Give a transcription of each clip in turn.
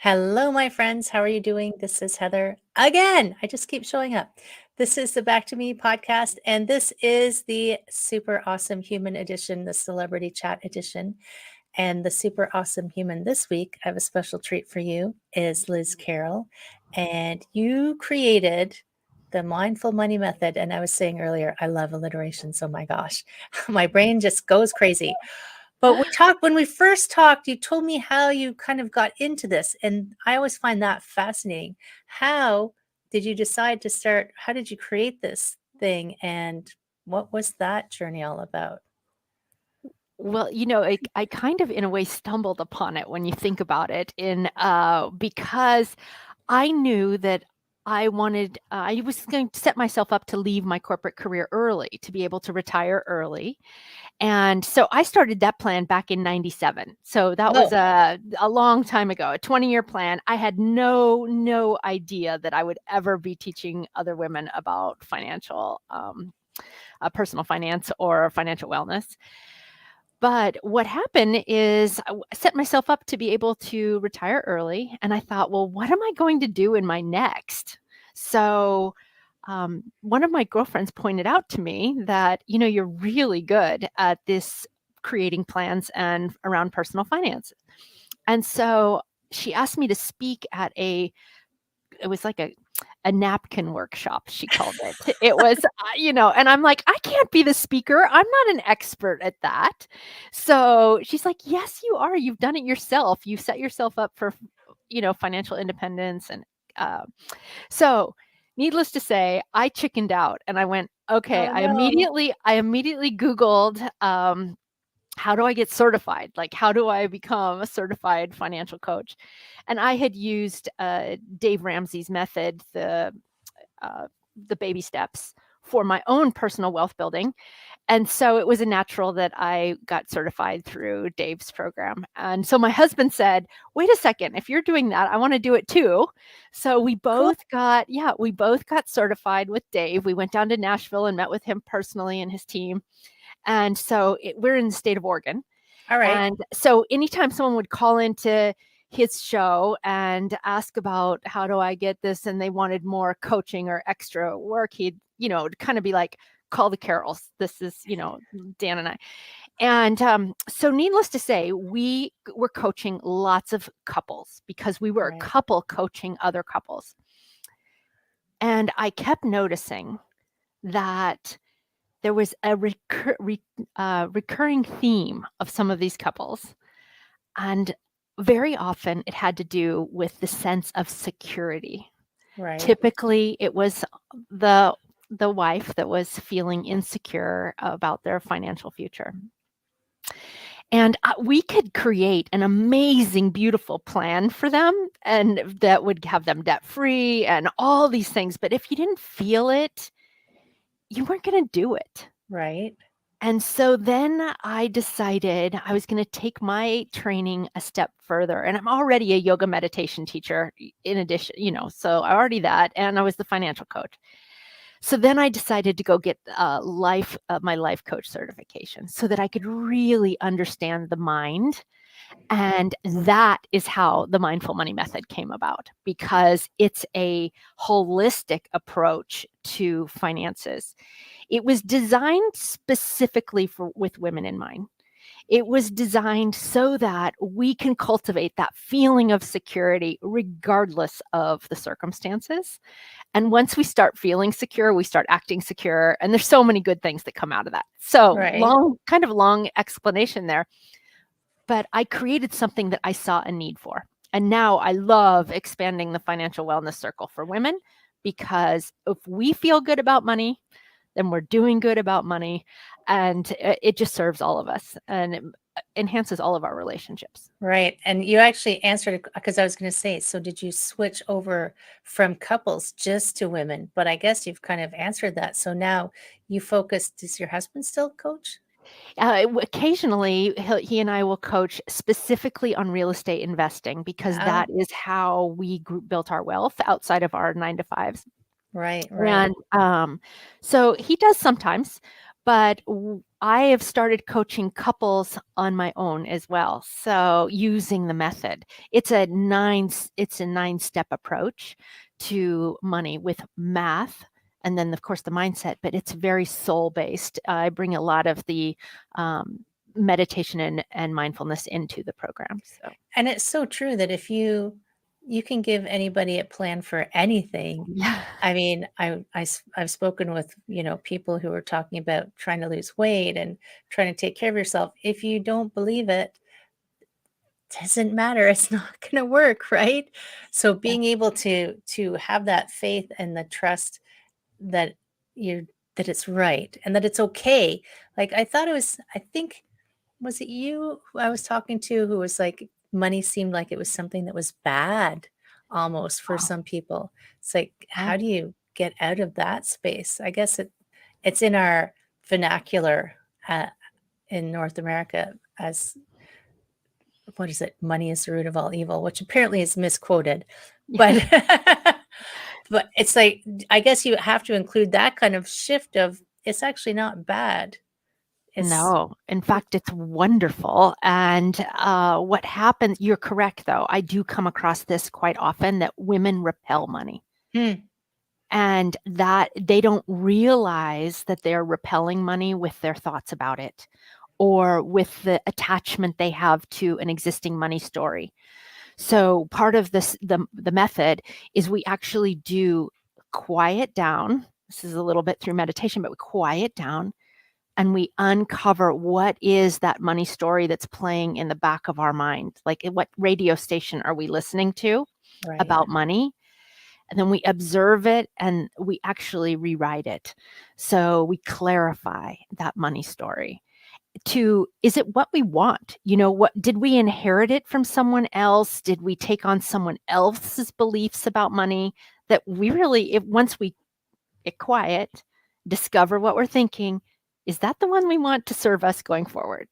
Hello, my friends. How are you doing? This is Heather again. I just keep showing up. This is the Back to Me podcast, and this is the super awesome human edition, the celebrity chat edition. And the super awesome human this week, I have a special treat for you, is Liz Carroll. And you created the mindful money method. And I was saying earlier, I love alliteration. So my gosh, my brain just goes crazy. But when we first talked, you told me how you kind of got into this, and I always find that fascinating. How did you decide to start? How did you create this thing, and what was that journey all about? Well, I kind of, in a way, stumbled upon it when you think about it, because I knew that I was going to set myself up to leave my corporate career early, to be able to retire early. And so I started that plan back in 97. So that was Oh, a long time ago, a 20-year plan. I had no idea that I would ever be teaching other women about personal finance or financial wellness. But what happened is set myself up to be able to retire early. And I thought, well, what am I going to do in my next? So one of my girlfriends pointed out to me that, you're really good at this, creating plans and around personal finance. And so she asked me to speak at it was like a napkin workshop, she called it. It was, and I'm like, I can't be the speaker. I'm not an expert at that. So she's like, yes, you are. You've done it yourself. You've set yourself up for, financial independence. And so needless to say, I chickened out and I went, okay, oh I no. immediately Googled, how do I get certified? Like, how do I become a certified financial coach? And I had used Dave Ramsey's method, the baby steps, for my own personal wealth building. And so it was a natural that I got certified through Dave's program. And so my husband said, wait a second, if you're doing that, I want to do it too. So Cool. we both got certified with Dave. We went down to Nashville and met with him personally and his team. And so we're in the state of Oregon. All right. And so anytime someone would call into his show and ask about how do I get this, and they wanted more coaching or extra work, he'd, kind of be like, call the Carrolls. This is, Dan and I. And so needless to say, we were coaching lots of couples because we were a Right. couple coaching other couples. And I kept noticing that there was a recurring theme of some of these couples. And very often it had to do with the sense of security. Right. Typically, it was the wife that was feeling insecure about their financial future. And we could create an amazing, beautiful plan for them, and that would have them debt free and all these things. But if you didn't feel it, you weren't going to do it. Right. And so then I decided I was going to take my training a step further. And I'm already a yoga meditation teacher in addition, so I already that. And I was the financial coach. So then I decided to go get my life coach certification so that I could really understand the mind. And that is how the mindful money method came about, because it's a holistic approach to finances. It was designed specifically with women in mind. It was designed so that we can cultivate that feeling of security regardless of the circumstances. And once we start feeling secure, we start acting secure. And there's so many good things that come out of that. So Right. long explanation there. But I created something that I saw a need for. And now I love expanding the financial wellness circle for women, because if we feel good about money, then we're doing good about money, and it just serves all of us, and it enhances all of our relationships. Right. And you actually answered it because I was going to say, so did you switch over from couples just to women? But I guess you've kind of answered that. So now you focus, does your husband still coach? Occasionally, he and I will coach specifically on real estate investing, because Oh, that is how we built our wealth outside of our 9 to 5s. right, right. And so he does sometimes, but I have started coaching couples on my own as well. So using the method, it's a 9-step approach to money with math. And then of course the mindset, but it's very soul based. I bring a lot of the meditation and mindfulness into the program. So And it's so true that if you can give anybody a plan for anything. yeah, I mean, I've spoken with, people who are talking about trying to lose weight and trying to take care of yourself. If you don't believe it, doesn't matter. It's not going to work, right? So yeah, being able to have that faith and the trust that you that it's right and that it's okay. Like I think was it you who I was talking to who was like money seemed like it was something that was bad almost for oh, some people. It's like yeah, how do you get out of that space? I guess it's in our vernacular uh, in North America as what is it? Money is the root of all evil, which apparently is misquoted. But yeah. but it's like I guess you have to include that kind of shift of it's actually not bad. It's No, in fact, it's wonderful. And what happens, you're correct, though. I do come across this quite often that women repel money hmm, and that they don't realize that they're repelling money with their thoughts about it or with the attachment they have to an existing money story. So part of the method is we actually do quiet down. This is a little bit through meditation, but we quiet down and we uncover what is that money story that's playing in the back of our mind. Like what radio station are we listening to right. about money? And then we observe it and we actually rewrite it. So we clarify that money story to, is it what we want? What did we inherit it from someone else? Did we take on someone else's beliefs about money that we really, if once we get quiet, discover what we're thinking, is that the one we want to serve us going forward?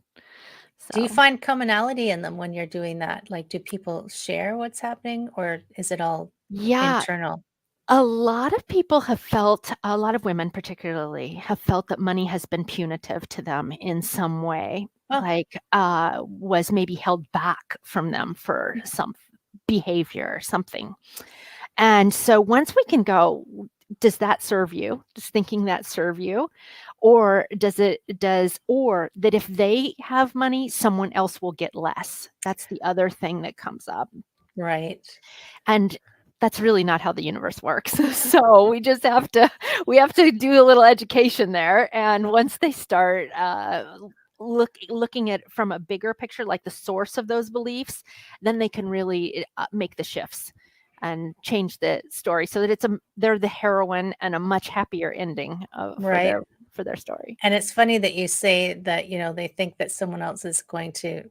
Do you So, find commonality in them when you're doing that? Like, do people share what's happening or is it all yeah, internal? a lot of people have felt, a lot of women particularly, have felt that money has been punitive to them in some way, Oh, like was maybe held back from them for some behavior or something. And so once we can go, does that serve you? Does thinking that serve you? Or or that if they have money, someone else will get less. That's the other thing that comes up. right. And that's really not how the universe works. So we have to do a little education there. And once they start looking at it from a bigger picture, like the source of those beliefs, then they can really make the shifts and change the story so that they're the heroine and a much happier ending Right. for their story. And it's funny that you say that, they think that someone else is going to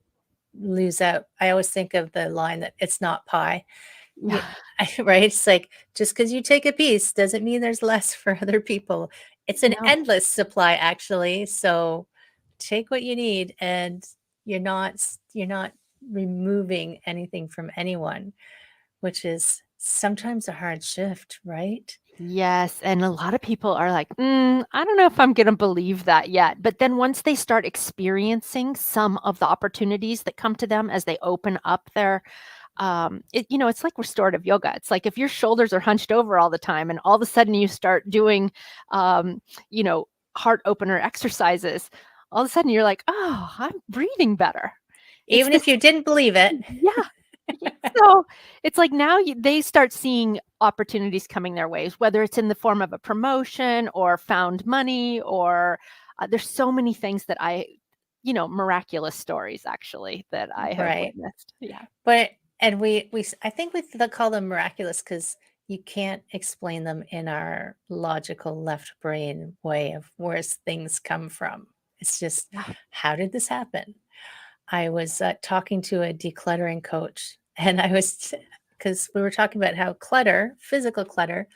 lose out. I always think of the line that it's not pie. Yeah. Right? It's like just because you take a piece doesn't mean there's less for other people. It's an No. endless supply actually. So take what you need and you're not removing anything from anyone, which is sometimes a hard shift, right? Yes, and a lot of people are like, I don't know if I'm going to believe that yet. But then once they start experiencing some of the opportunities that come to them as they open up their, it's like restorative yoga. It's like if your shoulders are hunched over all the time, and all of a sudden you start doing, um, you know, heart opener exercises, all of a sudden you're like, oh, I'm breathing better. It's Even this if you didn't believe it. yeah. Yeah. So it's like now they start seeing opportunities coming their ways, whether it's in the form of a promotion or found money, or there's so many things that miraculous stories actually that I have Right. witnessed. Yeah. But and I think we call them miraculous because you can't explain them in our logical left brain way of where things come from. It's just, Yeah. how did this happen? I was talking to a decluttering coach, and I was because we were talking about how clutter, physical clutter,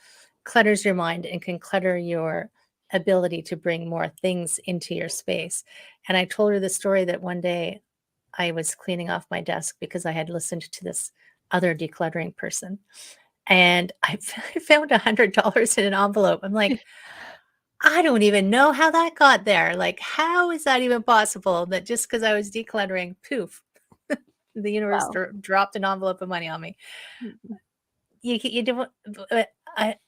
clutters your mind and can clutter your ability to bring more things into your space. And I told her the story that one day I was cleaning off my desk because I had listened to this other decluttering person. And I found $100 in an envelope. I'm like, I don't even know how that got there. Like, how is that even possible that just because I was decluttering, poof, the universe Well, dropped an envelope of money on me? mm, You don't,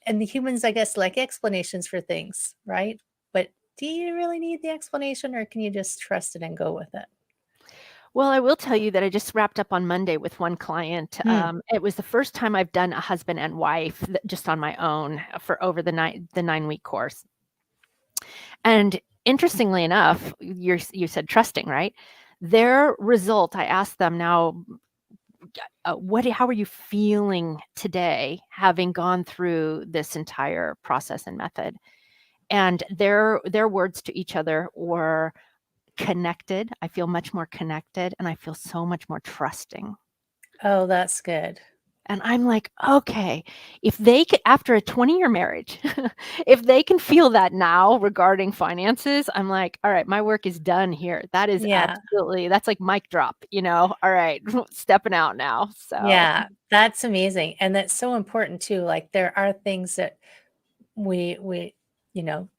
and the humans, I guess, like explanations for things, right? But do you really need the explanation, or can you just trust it and go with it? well, I will tell you that I just wrapped up on Monday with one client. Hmm. It was the first time I've done a husband and wife just on my own for over the 9-week course. And interestingly enough, you said trusting, right? Their result, I asked them now, how are you feeling today, having gone through this entire process and method? And their words to each other were connected. I feel much more connected, and I feel so much more trusting. Oh, that's good. And I'm like, okay, if they could, after a 20-year marriage, if they can feel that now regarding finances, I'm like, all right, my work is done here. That is Yeah. absolutely, that's like mic drop, all right, stepping out now. So, Yeah, that's amazing, and that's so important too. Like, there are things that we, you know,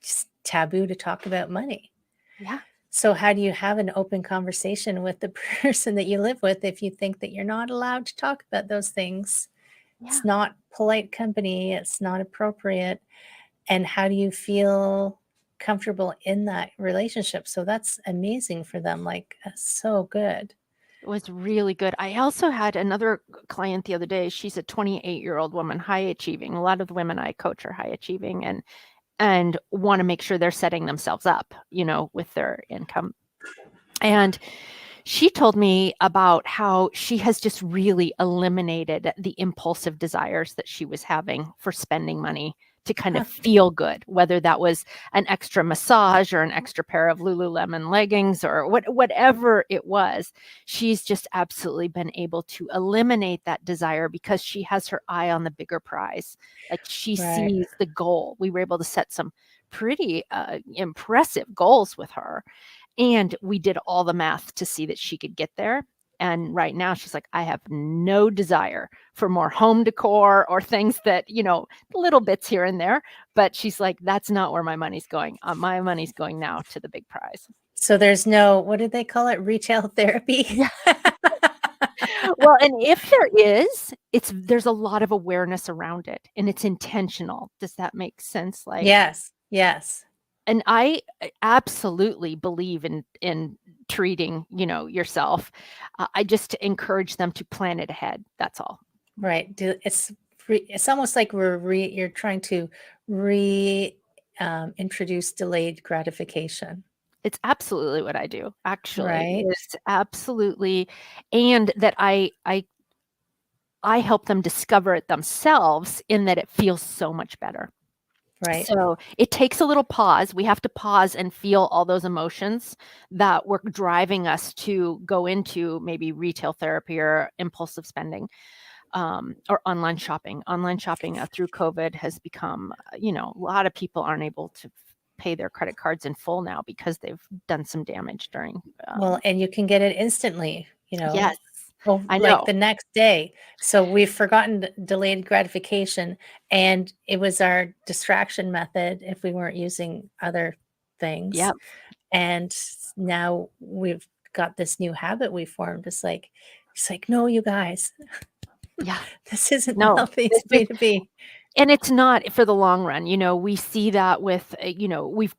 just taboo to talk about money. yeah, So how do you have an open conversation with the person that you live with if you think that you're not allowed to talk about those things? yeah. It's not polite company, it's not appropriate. And how do you feel comfortable in that relationship? So that's amazing for them. Like, so good. It was really good. I also had another client the other day. She's a 28-year-old woman, high achieving. A lot of the women I coach are high achieving and want to make sure they're setting themselves up, with their income. And she told me about how she has just really eliminated the impulsive desires that she was having for spending money to kind of feel good, whether that was an extra massage or an extra pair of Lululemon leggings or whatever it was. She's just absolutely been able to eliminate that desire because she has her eye on the bigger prize. Like she Right. sees the goal. We were able to set some pretty impressive goals with her, and we did all the math to see that she could get there. And right now she's like, I have no desire for more home decor or things that, little bits here and there. But she's like, that's not where my money's going. My money's going now to the big prize. So there's no, what did they call it? Retail therapy? Yeah. Well, and if there is, there's a lot of awareness around it and it's intentional. Does that make sense? Like, Yes. Yes. and I absolutely believe in treating, yourself. I just encourage them to plan it ahead. That's all. Right. It's almost like you're trying to re introduce delayed gratification, It's absolutely what I do, actually. right? It's absolutely, and that I help them discover it themselves in that it feels so much better. Right. So it takes a little pause. We have to pause and feel all those emotions that were driving us to go into maybe retail therapy or impulsive spending, or online shopping. Online shopping through COVID has become, a lot of people aren't able to pay their credit cards in full now because they've done some damage during. Well, and you can get it instantly, Yes, I like know. the next day. So we've forgotten delayed gratification, and it was our distraction method if we weren't using other things. Yep. And now we've got this new habit we formed. It's like, no, you guys, Yeah. this isn't the No, this healthiest is, way to be. and it's not for the long run. We see that with,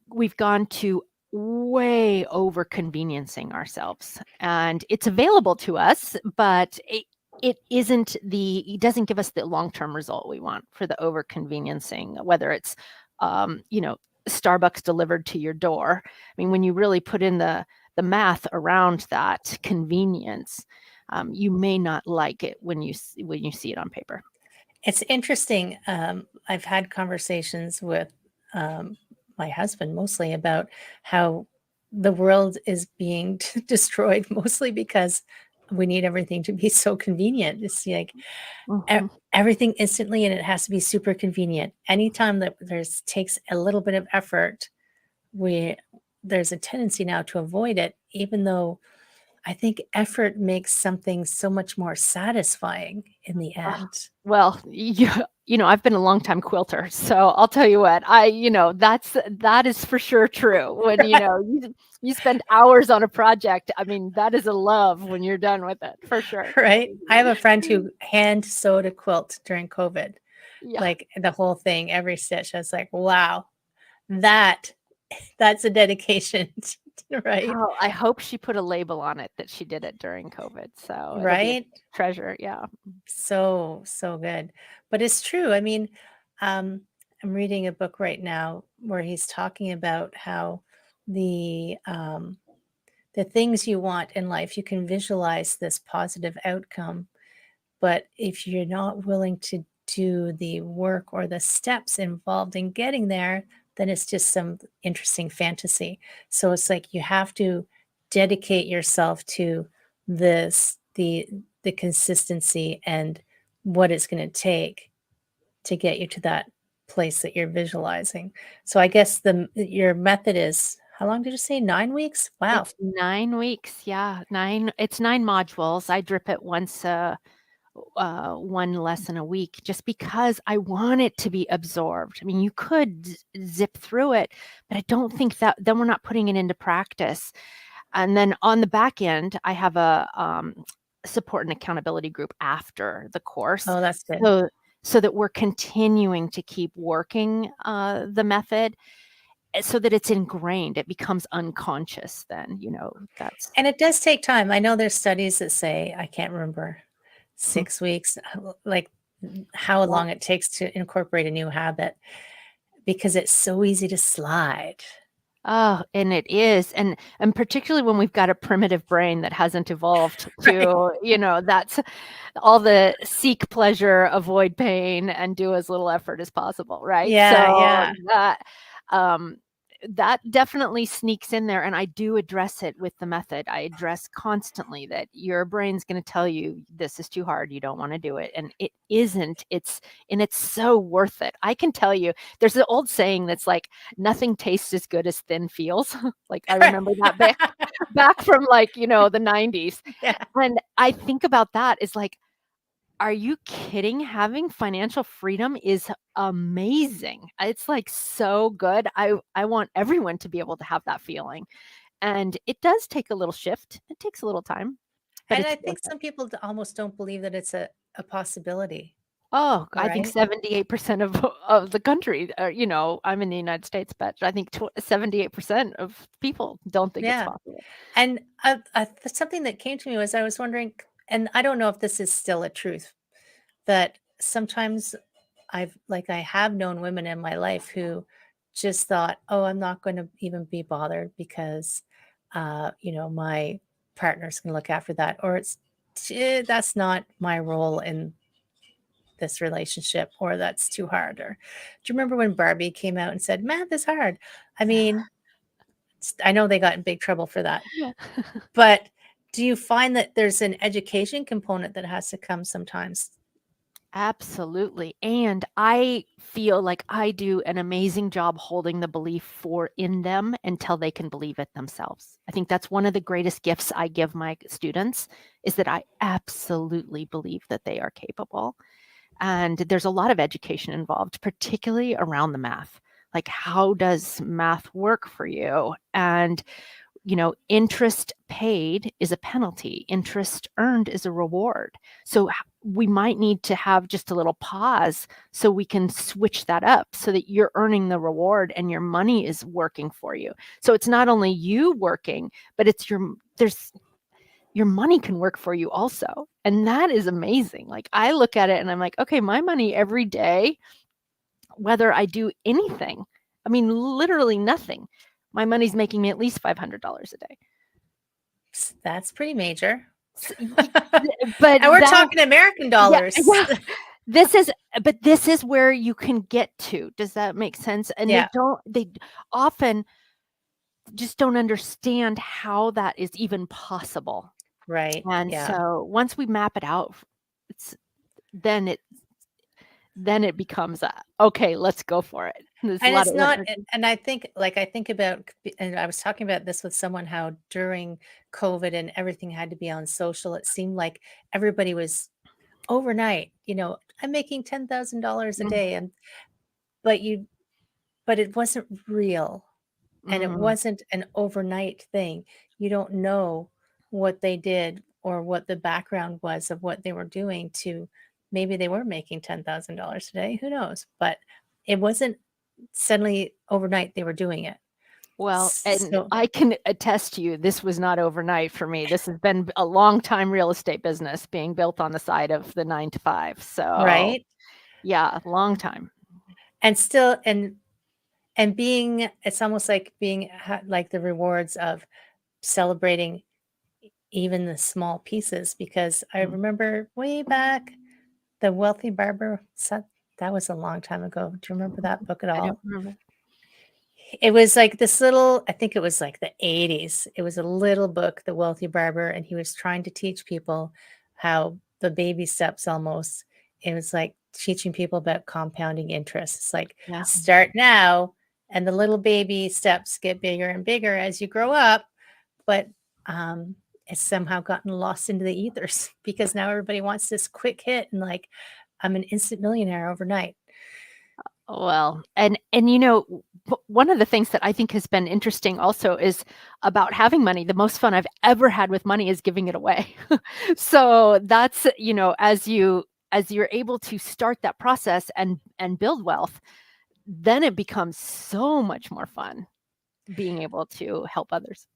we've gone to way over conveniencing ourselves, and it's available to us, but it doesn't give us the long-term result we want for the over conveniencing, whether it's, Starbucks delivered to your door. I mean, when you really put in the math around that convenience, you may not like it when you see it on paper. It's interesting. I've had conversations with my husband mostly about how the world is being destroyed mostly because we need everything to be so convenient. It's like Mhm. everything instantly, and it has to be super convenient. Anytime that there's takes a little bit of effort, we there's a tendency now to avoid it, even though I think effort makes something so much more satisfying in the Ugh, end. well, I've been a long time quilter, so I'll tell you what, that is for sure true. When, you spend hours on a project, I mean, that is a love when you're done with it, for sure. Right? I have a friend who hand sewed a quilt during COVID, Yeah. like the whole thing, every stitch. I was like, wow, that that's a dedication, right? Oh, I hope she put a label on it that she did it during COVID, so it'll be a Right? treasure, yeah. So, so good. But it's true. I mean, um, I'm reading a book right now where he's talking about how the things you want in life, you can visualize this positive outcome, but if you're not willing to do the work or the steps involved in getting there, then it's just some interesting fantasy. So it's like you have to dedicate yourself to the consistency and what it's going to take to get you to that place that you're visualizing. So I guess the your method is how long did you say? 9 weeks? Wow. It's 9 weeks, yeah, 9 modules. I drip it once, 1 lesson a week just because I want it to be absorbed. I mean, you could zip through it, but I don't think that then we're not putting it into practice. And then on the back end, I have a support and accountability group after the course. Oh, that's good. So that we're continuing to keep working the method so that it's ingrained. It becomes unconscious then, that's And it does take time. I know there's studies that say, I can't remember, 6 weeks, like how yeah. long it takes to incorporate a new habit because it's so easy to slide. Oh, and it is, and particularly when we've got a primitive brain that hasn't evolved Right. to, that's all the seek pleasure, avoid pain, and do as little effort as possible, right? Yeah, So yeah. um, that definitely sneaks in there, and I do address it with the method. I address constantly that your brain's going to tell you this is too hard, you don't want to do it, and it isn't. It's so worth it. I can tell you, there's an old saying that's like, nothing tastes as good as thin feels. Like I remember that back from like, the 90s. Yeah. And I think about that is like, are you kidding? Having financial freedom is amazing. It's like so good. I want everyone to be able to have that feeling. And it does take a little shift. It takes a little time, but And it's I worth think it. some people almost don't believe that it's a possibility, Oh, I think right? 78% of the country, I'm in the United States, but I think 78% of people don't think it's Yeah. possible. And something that came to me was I was wondering, and I don't know if this is still a truth, that sometimes I have known women in my life who just thought, "Oh, I'm not going to even be bothered because, my partner's going to look after that," or that's not my role in this relationship, or that's too hard. Or do you remember when Barbie came out and said, "Math is hard"? I mean, I know they got in big trouble for that, Yeah. but do you find that there's an education component that has to come sometimes? Absolutely. And I feel like I do an amazing job holding the belief for in them until they can believe it themselves. I think that's one of the greatest gifts I give my students is that I absolutely believe that they are capable. And there's a lot of education involved, particularly around the math. Like, how does math work for you? And interest paid is a penalty, interest earned is a reward. So we might need to have just a little pause so we can switch that up so that you're earning the reward and your money is working for you. So it's not only you working, but it's your money can work for you also. And that is amazing. Like I look at it and I'm like, okay, my money every day, whether I do anything, I mean, literally nothing, my money's making me at least $500 a day. That's pretty major. But And we're that, talking American yeah, dollars. yeah. This is where you can get to. Does that make sense? And Yeah, they often just don't understand how that is even possible. right. And Yeah. so once we map it out, it's then then it becomes okay, let's go for it. There's a And lot it's of not, energy. and I think, like, I think about, and I was talking about this with someone, how during COVID and everything had to be on social, it seemed like everybody was overnight, I'm making $10,000 a Mm, day. But you, but it wasn't real. And it mhm. wasn't an overnight thing. You don't know what they did or what the background was of what they were doing to, maybe they were making $10,000 a day, who knows? But it wasn't suddenly overnight they were doing it. Well, and So, I can attest to you, this was not overnight for me. This has been a long time real estate business being built on the side of the 9 to 5. So, right? yeah, long time. And still, and being, it's almost like being like the rewards of celebrating even the small pieces, because I Mm. remember way back, The Wealthy Barber, that was a long time ago. Do you remember that book at I don't all? remember. It was like this little, I think it was like the 80s. It was a little book, The Wealthy Barber, and he was trying to teach people how the baby steps almost. It was like teaching people about compounding interest. It's like Yeah. start now, and the little baby steps get bigger and bigger as you grow up. But it's somehow gotten lost into the ethers because now everybody wants this quick hit, and like, I'm an instant millionaire overnight. Well, and one of the things that I think has been interesting also is about having money. The most fun I've ever had with money is giving it away. So that's, as you're able to start that process and build wealth, then it becomes so much more fun being able to help others.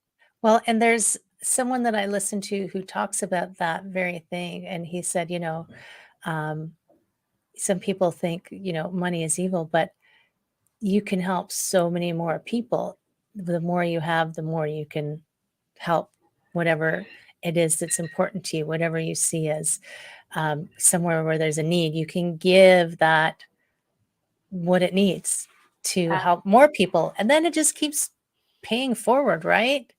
Well, and there's someone that I listen to who talks about that very thing. And he said, um, some people think, money is evil, but you can help so many more people. The more you have, the more you can help whatever it is that's important to you, whatever you see as somewhere where there's a need, you can give that what it needs to help more people. And then it just keeps paying forward, right?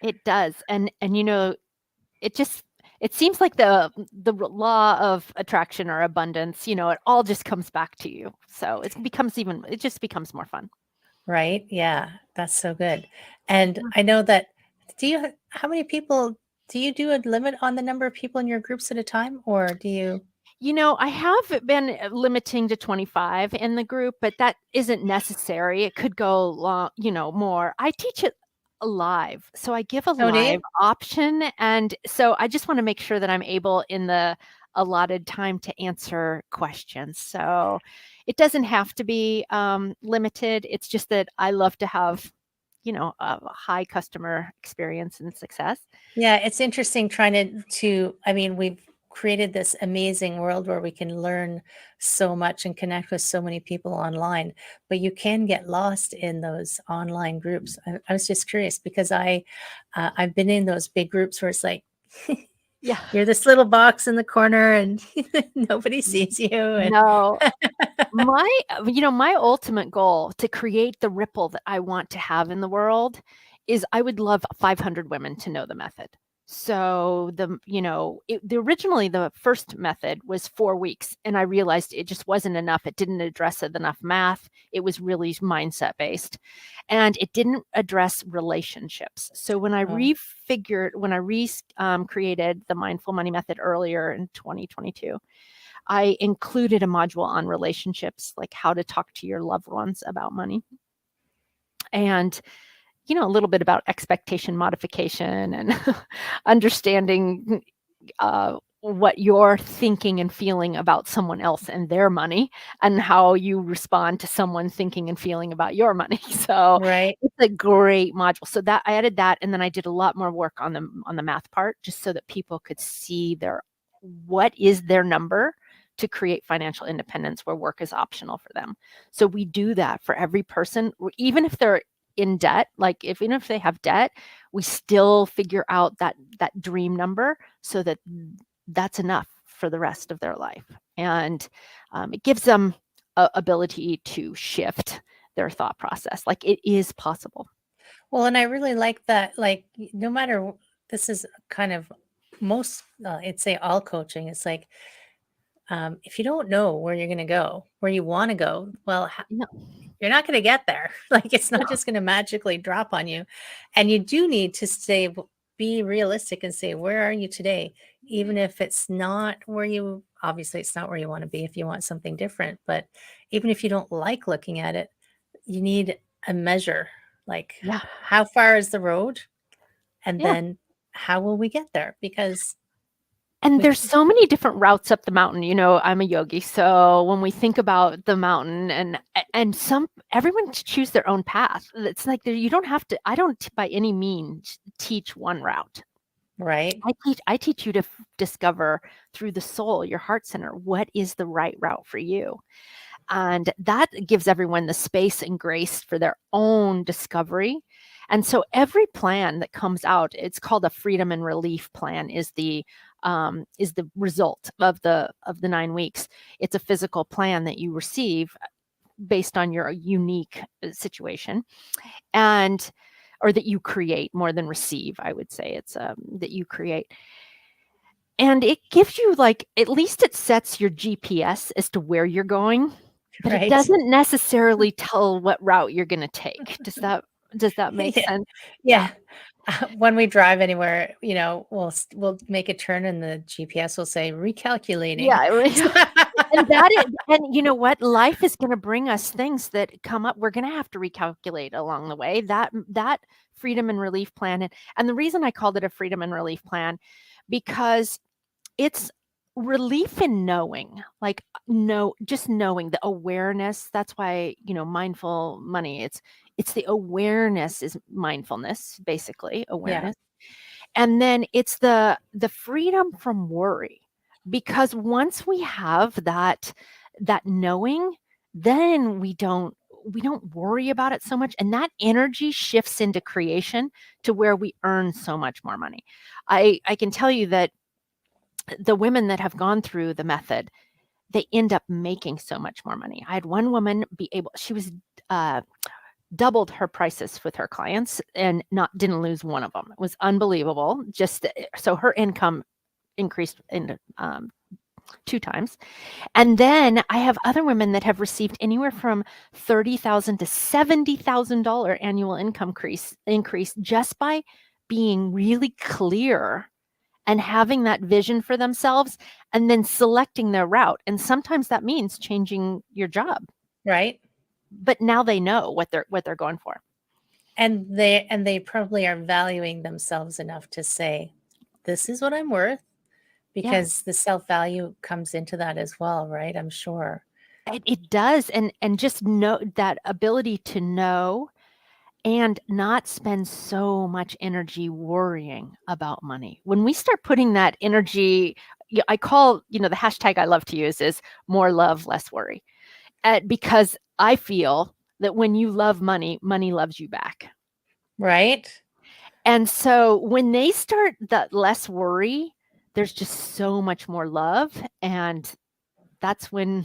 It does, and it just it seems like the law of attraction or abundance, it all just comes back to you. So it just becomes more fun. Right? Yeah, that's so good. And I know that, how many people, do you do a limit on the number of people in your groups at a time, or do you? I have been limiting to 25 in the group, but that isn't necessary. It could go long, more. I teach it live. So I give a Oh, do you? live option. And so I just want to make sure that I'm able in the allotted time to answer questions. So it doesn't have to be limited. It's just that I love to have, a high customer experience and success. Yeah, it's interesting trying I mean, we've created this amazing world where we can learn so much and connect with so many people online, but you can get lost in those online groups. I was just curious because I've been in those big groups where it's like Yeah. you're this little box in the corner and nobody sees you. And No, my ultimate goal to create the ripple that I want to have in the world is I would love 500 women to know the method. So originally the first method was 4 weeks, and I realized it just wasn't enough. It didn't address enough math. It was really mindset based, and it didn't address relationships. So when I oh, created the mindful money method earlier in 2022, I included a module on relationships, like how to talk to your loved ones about money. And, a little bit about expectation modification and understanding what you're thinking and feeling about someone else and their money, and how you respond to someone thinking and feeling about your money. So right. it's a great module. So that I added that, and then I did a lot more work on the math part, just so that people could see what is their number to create financial independence where work is optional for them. So we do that for every person, even if they're in debt, like even if they have debt, we still figure out that dream number so that that's enough for the rest of their life. And it gives them ability to shift their thought process. Like it is possible. Well, and I really like that. Like, no matter, this is kind of most, I'd say all coaching. It's like, if you don't know where you're going to go, where you want to go, well, No, you're not going to get there. Like it's not no. just going to magically drop on you. And you do need to be realistic and say, where are you today? Even if it's not where you, obviously it's not where you want to be if you want something different, but even if you don't like looking at it, you need a measure, like Yeah. how far is the road? And Yeah. then how will we get there? Because And we, there's so many different routes up the mountain. I'm a yogi, so when we think about the mountain and everyone choose their own path. It's like you don't have to. I don't by any means teach one route. right, I teach you to discover through the soul, your heart center, what is the right route for you. And that gives everyone the space and grace for their own discovery. And so every plan that comes out, it's called a freedom and relief plan, is the result of the 9 weeks. It's a physical plan that you receive based on your unique situation, and or that you create more than receive. I would say it's that you create. And it gives you, like, at least it sets your GPS as to where you're going, but it right. doesn't necessarily tell what route you're going to take. Does that make Yeah. sense? Yeah. Yeah. When we drive anywhere, we'll make a turn and the GPS will say recalculating. Yeah. And you know what? Life is going to bring us things that come up. We're going to have to recalculate along the way. That freedom and relief plan, and the reason I called it a freedom and relief plan, because it's relief in knowing, like, just knowing, the awareness. That's why, mindful money, it's the awareness is mindfulness, basically Yeah. awareness. And then it's the freedom from worry, because once we have that knowing, then we don't worry about it so much, and that energy shifts into creation to where we earn so much more money. I can tell you that the women that have gone through the method, they end up making so much more money. I had one woman she was doubled her prices with her clients and didn't lose one of them. It was unbelievable. So her income increased in 2 times. And then I have other women that have received anywhere from $30,000 to $70,000 annual income increase just by being really clear and having that vision for themselves, and then selecting their route. And sometimes that means changing your job. Right. But now they know what they're going for. And they probably are valuing themselves enough to say, this is what I'm worth, because the self-value comes into that as well, right? I'm sure. It does. And just know that ability to know and not spend so much energy worrying about money. When we start putting that energy, I call, the hashtag I love to use is more love, less worry. Because I feel that when you love money, money loves you back. Right. And so when they start that less worry, there's just so much more love. And that's when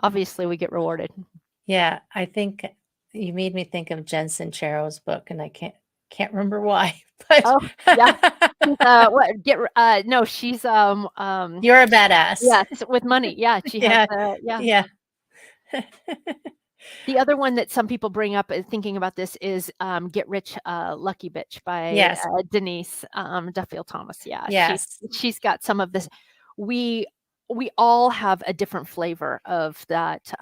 obviously we get rewarded. Yeah. I think you made me think of Jen Sincero's book, and I can't remember why, but Oh, yeah. No, she's you're a badass. yeah, with money. Yeah, she has Yeah. The other one that some people bring up thinking about this is Get Rich Lucky Bitch by Yes. Denise Duffield Thomas. Yeah, Yes. she's got some of this. We all have a different flavor of that.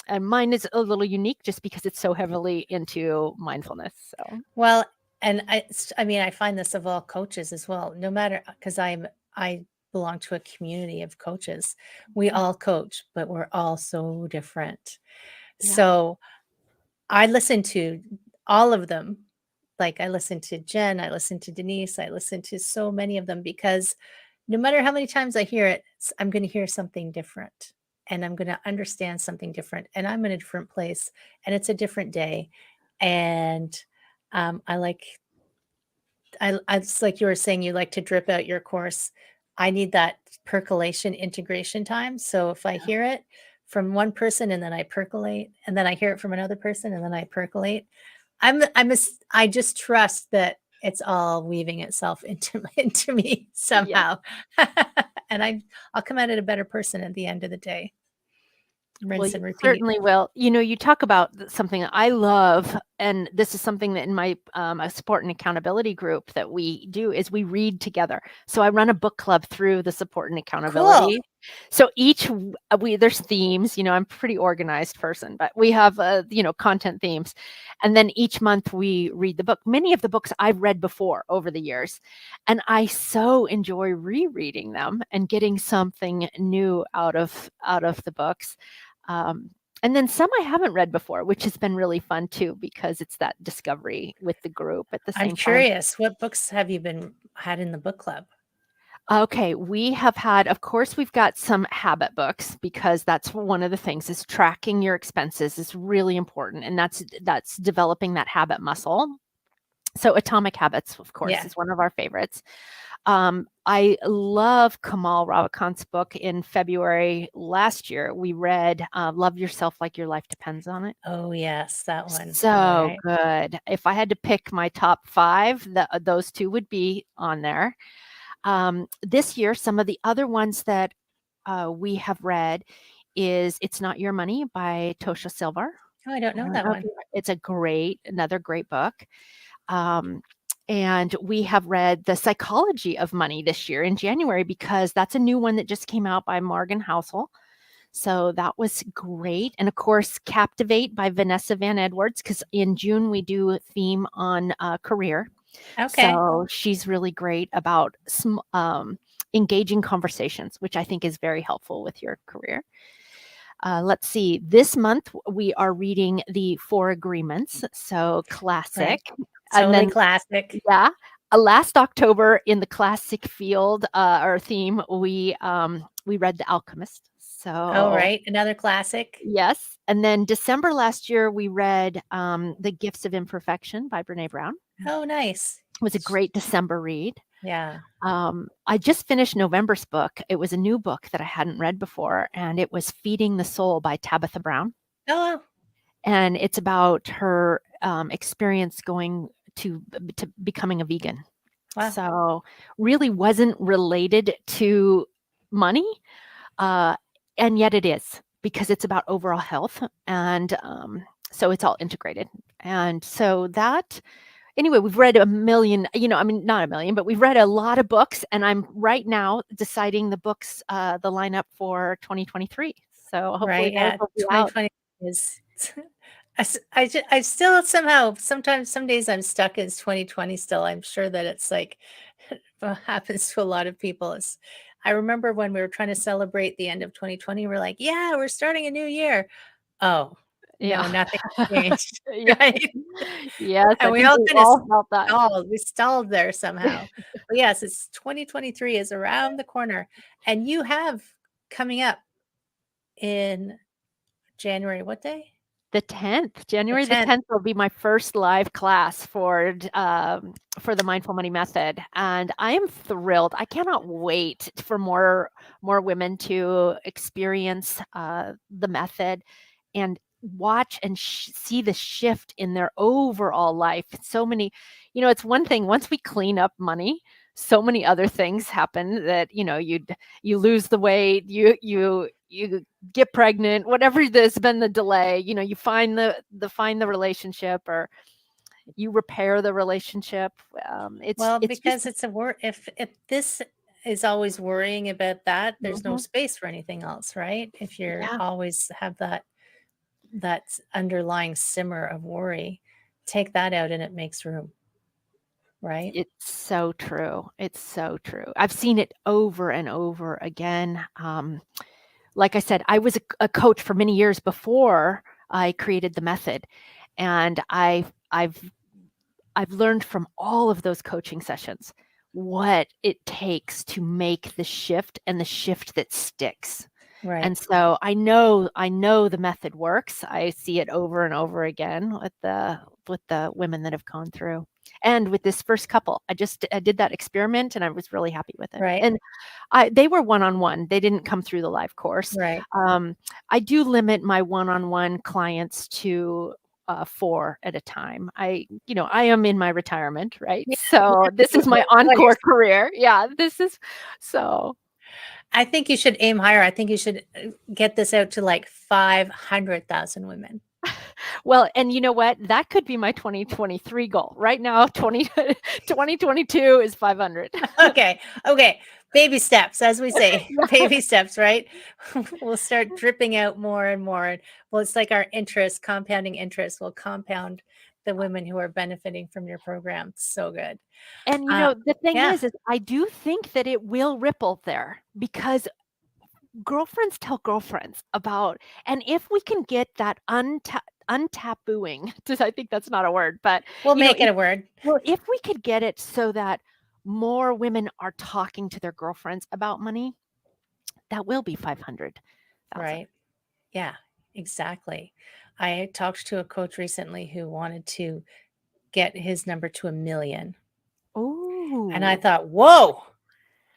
And mine is a little unique just because it's so heavily into mindfulness. So, Well, and I mean, I find this of all coaches as well, no matter, because I belong to a community of coaches. We all coach, but we're all so different. Yeah. So I listen to all of them. Like I listen to Jen, I listen to Denise, I listen to so many of them, because no matter how many times I hear it, I'm going to hear something different, and I'm going to understand something different, and I'm in a different place, and it's a different day. And it's like you were saying, you like to drip out your course. I need that percolation integration time. So if I hear it from one person and then I percolate, and then I hear it from another person and then I percolate, I just trust that it's all weaving itself into me somehow. and I'll come out a better person at the end of the day. Well, Rinse you and repeat. certainly will. You talk about something that I love, and this is something that in my support and accountability group that we do is we read together. So I run a book club through the support and accountability. Cool. So there's themes. I'm a pretty organized person, but we have content themes, and then each month we read the book. Many of the books I've read before over the years, and I so enjoy rereading them and getting something new out of the books. And then some I haven't read before, which has been really fun too, because it's that discovery with the group at the I'm same time. curious, what books have you had in the book club? Okay, we have had, of course, we've got some habit books, because that's one of the things is tracking your expenses is really important. And that's developing that habit muscle. So Atomic Habits, of course, Yeah. is one of our favorites. I love Kamal Ravikant's book. In February last year, we read Love Yourself Like Your Life Depends on It. Oh, yes, that one. So Right. good. If I had to pick my top 5, those 2 would be on there. This year, some of the other ones that we have read is It's Not Your Money by Tosha Silver. Oh, I don't know that one. It's another great book. And we have read The Psychology of Money this year in January, because that's a new one that just came out by Morgan Housel. So that was great. And of course, Captivate by Vanessa Van Edwards, because in June we do a theme on career. Okay. So she's really great about engaging conversations, which I think is very helpful with your career. Let's see. This month we are reading The 4 Agreements. So classic. Right. And Totally then, classic. yeah. Last October in the classic field or theme, we read The Alchemist. So, right. Another classic. Yes. And then December last year, we read The Gifts of Imperfection by Brene Brown. Oh, nice. It was a great December read. Yeah. I just finished November's book. It was a new book that I hadn't read before, and it was Feeding the Soul by Tabitha Brown. Oh, And it's about her experience going to becoming a vegan. wow. So really wasn't related to money, and yet it is, because it's about overall health, and so it's all integrated. And so that, anyway, we've read a million, not a million, but we've read a lot of books, and I'm right now deciding the books, the lineup for 2023. So hopefully Right. Yeah. those will be out. 2020 is. I still somehow, sometimes, some days I'm stuck in 2020 still. I'm sure that it's like what happens to a lot of people. I remember when we were trying to celebrate the end of 2020, we're like, yeah, we're starting a new year. Oh, no, Yeah. nothing changed. Yeah. Right? Yes, And I we think all we kind of all felt that. stalled. We stalled there somehow. But yes, it's 2023 is around the corner. And you have coming up in January, what day? The 10th, January the 10th. 10th will be my first live class for the Mindful Money Method, and I am thrilled. I cannot wait for more women to experience the method and watch and see the shift in their overall life. So many, it's one thing once we clean up money, so many other things happen that you lose the weight, you get pregnant, whatever there's been the delay, you find the relationship, or you repair the relationship. Because it's a work. If this is always worrying about that, there's no space for anything else, right? If you're always have that underlying simmer of worry, take that out and it makes room. Right? It's so true. It's so true. I've seen it over and over again. Like I said, I was a coach for many years before I created the method, and I've learned from all of those coaching sessions what it takes to make the shift, and the shift that sticks. Right. And so I know the method works. I see it over and over again with the women that have gone through. And with this first couple, I did that experiment, and I was really happy with it. Right. And they were one-on-one. They didn't come through the live course. Right. I do limit my one-on-one clients to 4 at a time. I am in my retirement, right? Yeah. So this is my encore career. Yeah, this is so. I think you should aim higher. I think you should get this out to like 500,000 women. Well, and you know what? That could be my 2023 goal. Right now, 2022 is 500. Okay. Baby steps, as we say, Yeah. baby steps, right? We'll start dripping out more and more. Well, it's like our interest, compounding interest will compound the women who are benefiting from your program. So good. And the thing Yeah, is I do think that it will ripple there because girlfriends tell girlfriends about, and if we can get that untabooing, I think that's not a word, but we'll make it a word. well, if we could get it so that more women are talking to their girlfriends about money, that will be 500,000. Right. Yeah, exactly. I talked to a coach recently who wanted to get his number to 1 million. And I Ooh, thought, whoa,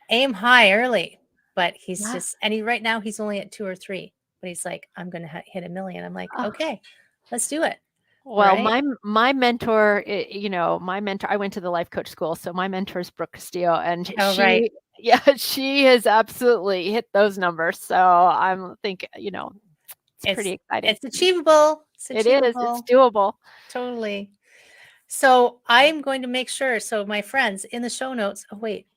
aim high early. But he's yeah. just, and right now he's only at 2 or 3, but he's like, I'm going to hit 1 million. I'm like, okay, let's do it. Well, Right. my mentor, my mentor, I went to the life coach school, so my mentor is Brooke Castillo, and Oh, right. yeah, she has absolutely hit those numbers. So I'm thinking, it's pretty exciting. It's achievable. It's It is. It's achievable. doable. Totally. So I'm going to make sure. So my friends in the show notes, oh, wait,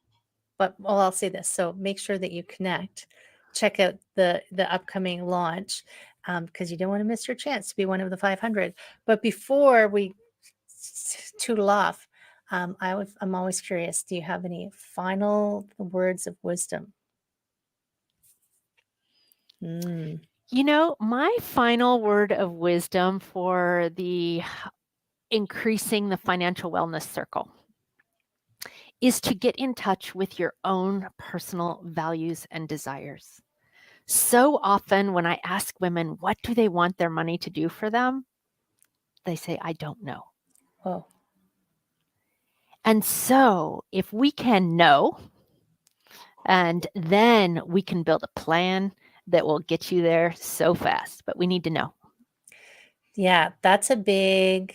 but well, I'll say this. So make sure that you connect, check out the upcoming launch, because you don't want to miss your chance to be one of the 500. But before we tootle off, I'm always curious. Do you have any final words of wisdom? Mm, My final word of wisdom for the increasing the financial wellness circle is to get in touch with your own personal values and desires. So often when I ask women, what do they want their money to do for them? They say, I don't know. whoa. And so if we can know, and then we can build a plan that will get you there so fast, but we need to know. Yeah, that's a big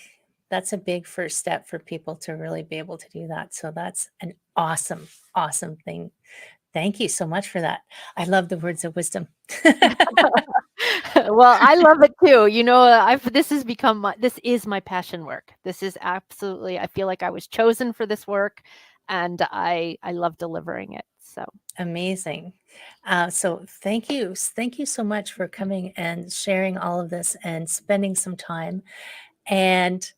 first step for people to really be able to do that. So that's an awesome, awesome thing. Thank you so much for that. I love the words of wisdom. Well, I love it too. This is my passion work. This is absolutely, I feel like I was chosen for this work and I love delivering it. So Amazing. So thank you. Thank you so much for coming and sharing all of this and spending some time and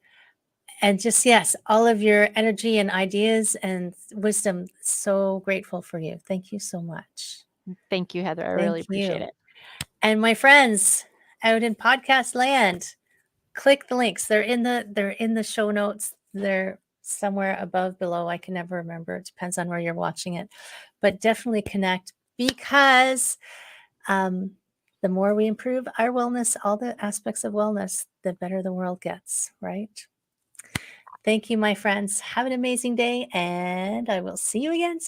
just, yes, all of your energy and ideas and wisdom. So grateful for you. Thank you so much. thank you, Heather. I really Thank appreciate you. it. And my friends out in podcast land, click the links. They're in the show notes. They're somewhere above, below. I can never remember. It depends on where you're watching it. But definitely connect, because the more we improve our wellness, all the aspects of wellness, the better the world gets, right? Thank you, my friends. Have an amazing day, and I will see you again soon.